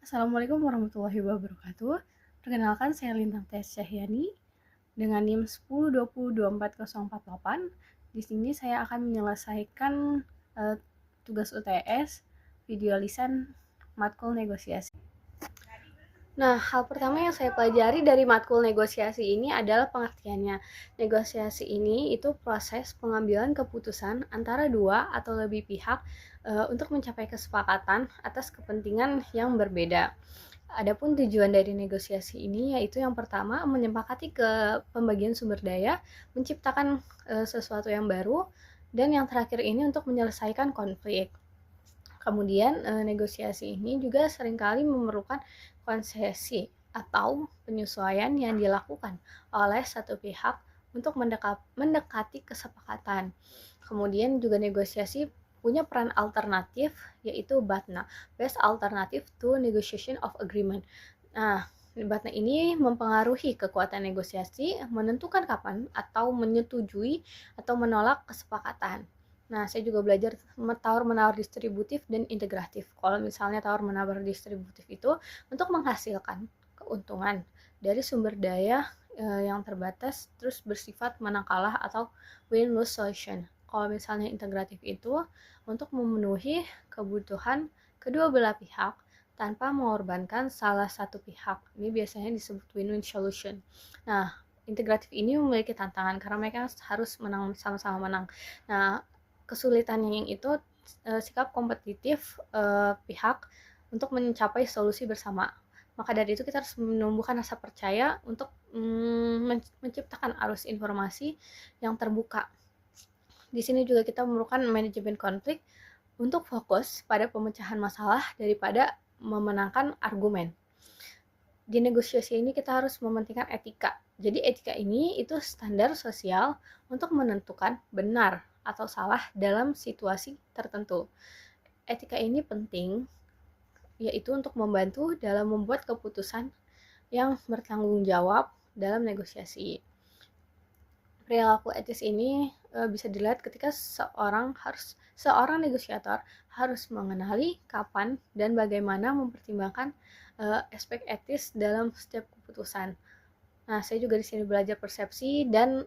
Assalamualaikum warahmatullahi wabarakatuh. Perkenalkan, saya Lintang Tes Syahyani dengan NIM 10202408. Di sini saya akan menyelesaikan tugas UTS video lisan matkul negosiasi. Nah, hal pertama yang saya pelajari dari matkul negosiasi ini adalah pengertiannya. Negosiasi ini itu proses pengambilan keputusan antara dua atau lebih pihak untuk mencapai kesepakatan atas kepentingan yang berbeda. Adapun tujuan dari negosiasi ini yaitu yang pertama menyepakati ke pembagian sumber daya, menciptakan sesuatu yang baru, dan yang terakhir ini untuk menyelesaikan konflik. Kemudian negosiasi ini juga seringkali memerlukan konsesi atau penyesuaian yang dilakukan oleh satu pihak untuk mendekati kesepakatan. Kemudian juga negosiasi punya peran alternatif yaitu BATNA, Best Alternative to Negotiation of Agreement. Nah, BATNA ini mempengaruhi kekuatan negosiasi, menentukan kapan atau menyetujui atau menolak kesepakatan. Nah, saya juga belajar tawar-menawar distributif dan integratif. Kalau misalnya tawar-menawar distributif itu untuk menghasilkan keuntungan dari sumber daya yang terbatas, terus bersifat menang kalah atau win-lose solution. Kalau misalnya integratif itu untuk memenuhi kebutuhan kedua belah pihak tanpa mengorbankan salah satu pihak. Ini biasanya disebut win-win solution. Nah, integratif ini memiliki tantangan karena mereka harus menang, sama-sama menang. Nah, kesulitannya yang itu sikap kompetitif pihak untuk mencapai solusi bersama. Maka dari itu kita harus menumbuhkan rasa percaya untuk menciptakan arus informasi yang terbuka. Di sini juga kita memerlukan manajemen konflik untuk fokus pada pemecahan masalah daripada memenangkan argumen. Di negosiasi ini kita harus mementingkan etika. Jadi etika ini itu standar sosial untuk menentukan benar atau salah dalam situasi tertentu. Etika ini penting yaitu untuk membantu dalam membuat keputusan yang bertanggung jawab dalam negosiasi. Perilaku etis ini bisa dilihat ketika seorang negosiator harus mengenali kapan dan bagaimana mempertimbangkan aspek etis dalam setiap keputusan. Nah, saya juga di sini belajar persepsi dan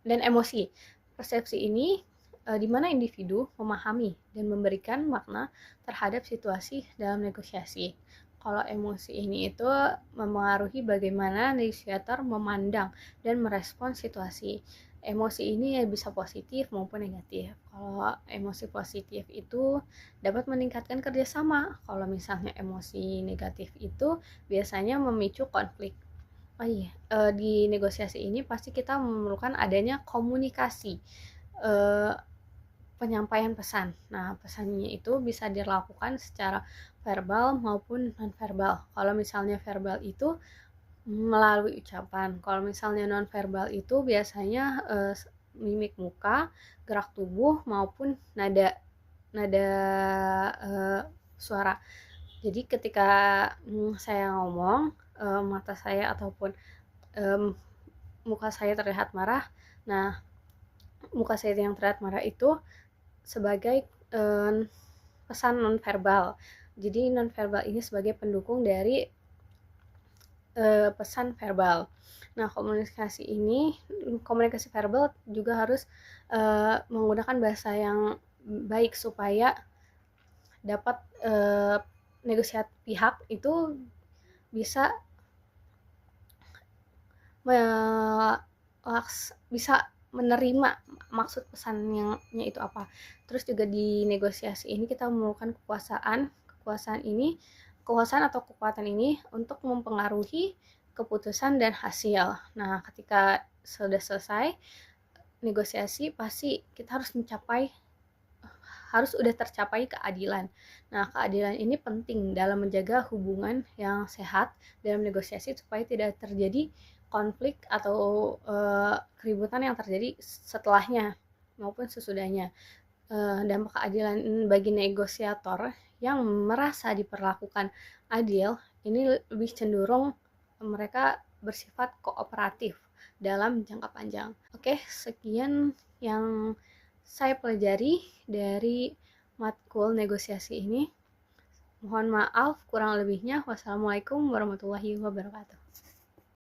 emosi. Persepsi ini di mana individu memahami dan memberikan makna terhadap situasi dalam negosiasi. Kalau emosi ini itu mempengaruhi bagaimana negosiator memandang dan merespon situasi. Emosi ini bisa positif maupun negatif. Kalau emosi positif itu dapat meningkatkan kerjasama. Kalau misalnya emosi negatif itu biasanya memicu konflik. Oh iya, di negosiasi ini pasti kita memerlukan adanya komunikasi, penyampaian pesan. Nah, pesannya itu bisa dilakukan secara verbal maupun non-verbal. Kalau misalnya verbal itu melalui ucapan. Kalau misalnya non-verbal itu biasanya mimik muka, gerak tubuh maupun nada nada suara. Jadi ketika saya ngomong, mata saya ataupun muka saya terlihat marah. Nah, muka saya yang terlihat marah itu sebagai pesan nonverbal. Jadi nonverbal ini sebagai pendukung dari pesan verbal. Nah, komunikasi verbal juga harus menggunakan bahasa yang baik supaya dapat negosiasi pihak itu bisa bisa menerima maksud pesannya itu apa. Terus juga di negosiasi ini kita memerlukan kekuasaan atau kekuatan ini untuk mempengaruhi keputusan dan hasil. Nah, ketika sudah selesai negosiasi pasti kita harus udah tercapai keadilan. Nah, keadilan ini penting dalam menjaga hubungan yang sehat dalam negosiasi supaya tidak terjadi konflik atau keributan yang terjadi setelahnya maupun sesudahnya. Dampak keadilan bagi negosiator yang merasa diperlakukan adil ini lebih cenderung mereka bersifat kooperatif dalam jangka panjang. Oke, sekian yang saya pelajari dari matkul negosiasi ini. Mohon maaf kurang lebihnya. Wassalamualaikum warahmatullahi wabarakatuh.